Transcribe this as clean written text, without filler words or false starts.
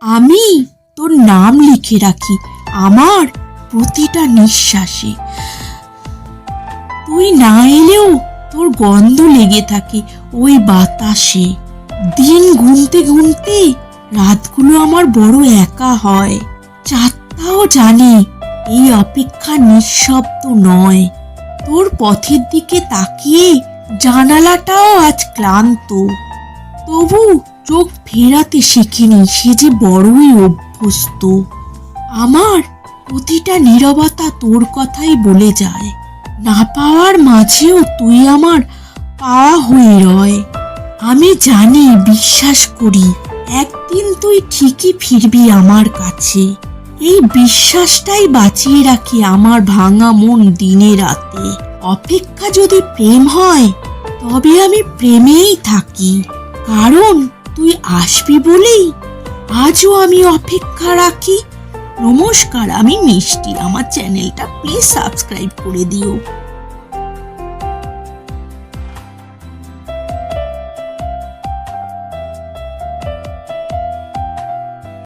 আমি তোর নাম লিখে রাখি আমার প্রতিটা নিঃশ্বাসে। তুই না এলেও তোর গন্ধ লেগে থাকে ওই বাতাসে। দিন গুনতে গুনতে রাতগুলো আমার বড় একা হয়। চাঁদটাও জানে এই অপেক্ষা নিঃশব্দ নয়। তোর পথের দিকে তাকিয়ে জানালাটাও আজ ক্লান্ত, তবু চোখ ফেরাতে শিখিনি, সে যে বড়ই অভ্যস্ত। আমার প্রতিটা নীরবতা তোর কথাই বলে যায়। না পাওয়ার মাঝেও তুই আমার পাওয়া হয়ে রয়। আমি জানি, বিশ্বাস করি, একদিন তুই ঠিকই ফিরবি আমার কাছে। এই বিশ্বাসটাই বাঁচিয়ে রাখি আমার ভাঙা মন দিনে রাতে। অপেক্ষা যদি প্রেম হয় তবে আমি প্রেমেই থাকি, কারণ তুই আসবি বলেই আজও আমি অপেক্ষা রাখি। নমস্কার, আমি মিষ্টি। আমার চ্যানেলটা প্লিজ সাবস্ক্রাইব করে দিও।